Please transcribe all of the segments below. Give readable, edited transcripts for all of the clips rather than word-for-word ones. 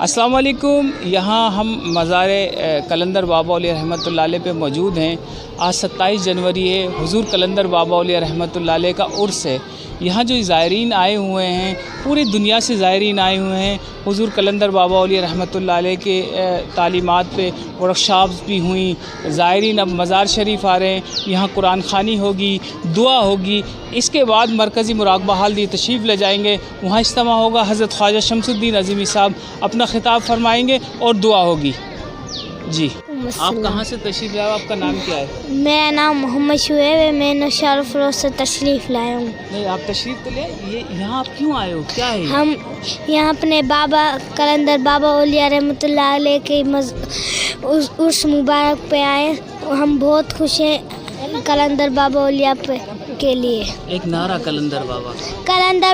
अस्सलाम वालेकुम। यहाँ हम मज़ार कलंदर बाबा औलिया रहमतुल्लाह अलैह पे मौजूद हैं। आज 27 जनवरी है। हुज़ूर कलंदर बाबा औलिया रहमतुल्लाह अलैह का उर्स है। यहाँ जो ज़ायरीन आए हुए हैं, पूरी दुनिया से ज़ायरीन आए हुए हैं। हुज़ूर कलंदर बाबा औलिया रहमतुल्लाह अलैह के तालीमात पे वर्कशॉप्स भी हुई। ज़ायरीन अब मज़ार शरीफ आ रहे हैं। यहाँ कुरान ख़ानी होगी, दुआ होगी। इसके बाद मरकज़ी मुराक़बा हाल दी तशरीफ़ ले जाएंगे। वहाँ इज्तिमा होगा। हज़रत ख्वाजा शमसुद्दीन अज़ीमी साहब अपना ख़िताब फरमाएंगे और दुआ होगी। जी, आप कहाँ से तशरीफ़ लाए हो? आपका नाम क्या है? मेरा नाम मोहम्मद शुएब है। मैं नौशहर फिरोज से तशरीफ़ लाया हूँ। नहीं, आप तशरीफ़ तो ले, ये यहाँ आप क्यों आए हो? क्या है? हम यहाँ अपने बाबा कलंदर बाबा औलिया रहमतुल्लाह अलैह के उर्स मुबारक पे आए। हम बहुत खुश हैं कलंदर बाबा औलिया पे के लिए। एक नारा कलंदर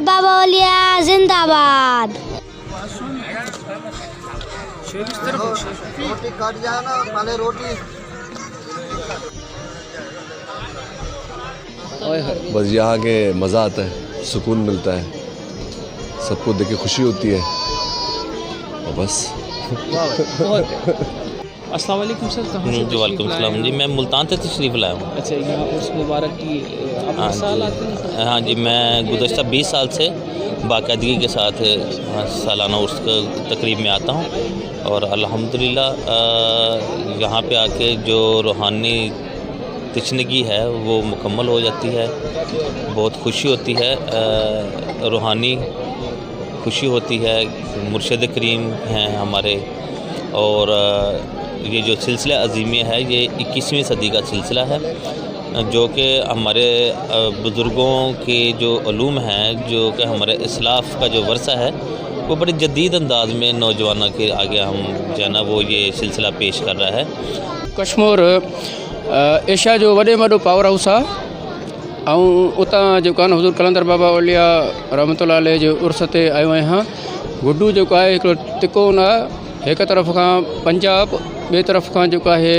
बाबा औलिया जिंदाबाद। रोटी कट जाए ना, पहले रोटी। बस यहाँ के मज़ा आता है, सुकून मिलता है, सबको देख के खुशी होती है और बस। अस्सलाम वालेकुम सर, कहाँ से? जी वालेकुम सलाम जी, मैं मुल्तान से तशरीफ़ लाया हूँ। अच्छा, यहाँ उर्स मुबारक की आप हर साल आते हैं? हाँ जी, मैं गुज़श्ता 20 साल से बाकायदगी के साथ सालाना उर्स तकरीब में आता हूँ और अल्हम्दुलिल्लाह यहाँ पे आके जो रूहानी तशनगी है वो मुकम्मल हो जाती है। बहुत खुशी होती है, रूहानी खुशी होती है। मुर्शिद करीम हैं हमारे और ये जो सिलसिला अज़ीमिया है ये 21वीं सदी का सिलसिला है, जो कि हमारे बुज़ुर्गों के जो उलूम हैं, जो कि हमारे इस्लाफ़ का जो वर्सा है, वो बड़े जदीद अंदाज में नौजवानों के आगे हम जो है ना वो ये सिलसिला पेश कर रहा है। कश्मीर एशिया जो वॾे में वॾो पावर हाउस आहे ऐं उतां जेको आहे न हुज़ूर कलंदर बाबा औलिया रहमतुल्लाह अलैह जो उर्स ते आयो आहियां। गुड्डू जेको आहे हिकिड़ो तिकोन आहे, हिकु तरफ़ खां पंजाब, ॿिए तरफ़ खां जेको आहे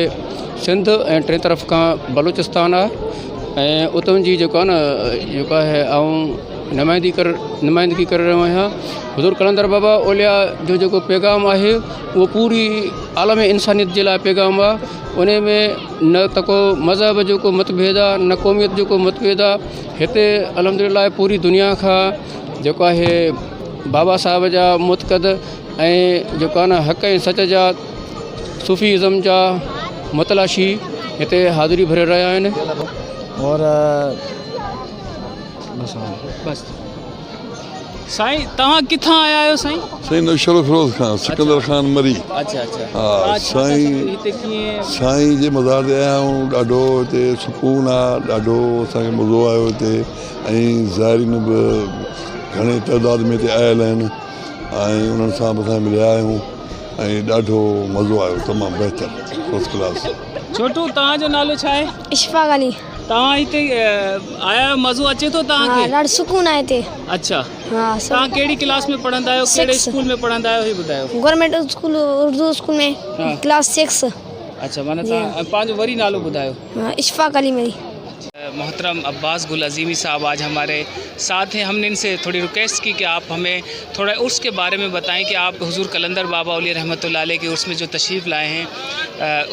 सिंध ऐं टे तरफ़ खां बलूचिस्तान आहे। ऐं उतां जी जेको आहे न जेको आहे ऐं नुमाइंदगी करे रहियो आहियां। हुज़ूर कलंदर बाबा औलिया जो जेको पैगाम आहे उहो पूरी आलम इंसानियत जे लाइ पैगाम आहे। उन में न त को मज़हब जो को मतभेद आहे, न क़ौमियत जो को मतभेद आहे। हिते अल्हम्दुलिल्लाह पूरी दुनिया खां जेको आहे बाबा साहब जा मुतक़द ऐं जेको आहे न हक़ ऐं सच जा सूफ़ीज़म जा मतलाशी हिते हाज़िरी भरे रहिया आहिनि। और बस साईं, तव्हां किथां आया आहियो साईं? साईं नौशहर फिरोज़ खां, सिकंदर खान मरी। अच्छा अच्छा। हाँ साईं, हिते कीअं? साईं जे मज़ार ते आया आहियूं। ॾाढो हिते सुकून आहे, ॾाढो असांखे मज़ो आयो हिते। ऐं ज़ाइरीन बि घणे तइदाद में हिते आयल आहिनि ऐं उन्हनि सां बि असां मिलिया आहियूं ऐं ॾाढो मज़ो आयो, तमामु बहितर, फर्स्ट क्लास। छोटू, तव्हांजो नालो छा आहे? इशफाक अली। तव्हां हिते आया, मज़ो अचे थो तव्हांखे? ॾाढो सुकून आहे हिते। अच्छा, हाँ, तव्हां कहिड़ी क्लास में पढ़ंदा आहियो? कहिड़े स्कूल में पढ़ंदा आहियो, ही ॿुधायो? गवर्नमेंट स्कूल उर्दू स्कूल में क्लास 6। अच्छा, माना तव्हां पंहिंजो वरी नालो ॿुधायो। इशफाक अली मेरी। मोहतरम अब्बास गुल अज़ीमी साहब आज हमारे साथ हैं। हमने इनसे थोड़ी रिक्वेस्ट की कि आप हमें थोड़ा उर्स के बारे में बताएं कि आप हुज़ूर कलंदर बाबा औलिया रहमतुल्लाह अलैह के उर्स में जो तशरीफ़ लाए हैं,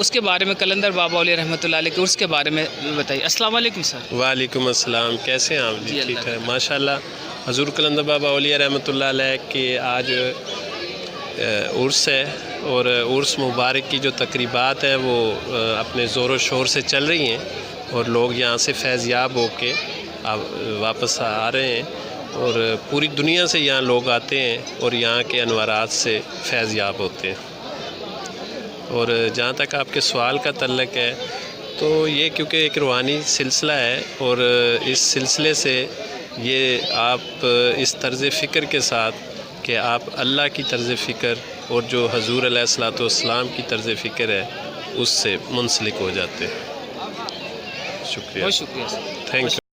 उसके बारे में, कलंदर बाबा औलिया रहमतुल्लाह अलैह के उर्स के बारे में बताइए। अस्सलाम वालेकुम सर। वालेकुम अस्सलाम, कैसे हैं आप? जी ठीक है, माशाल्लाह। हुज़ूर कलंदर बाबा औलिया रहमतुल्लाह अलैह के आज उर्स है और उर्स मुबारक की जो तकरीबात है वो अपने ज़ोर व शोर से चल रही हैं और लोग यहाँ से फैज़याब होके वापस आ रहे हैं और पूरी दुनिया से यहाँ लोग आते हैं और यहाँ के अनवारात से फैज़याब होते हैं। और जहाँ तक आपके सवाल का तल्लक है तो ये क्योंकि एक रूहानी सिलसिला है और इस सिलसिले से ये आप इस तर्ज़ फ़िक्र के साथ कि आप अल्लाह की तर्ज़ फ़िक्र और जो हज़ूर अलैहिस्सलातु वस्सलाम की तर्ज़ फ़िक्र है उससे मुंसलिक हो जाते हैं। शुक्रिया, बहुत शुक्रिया, थैंक यू।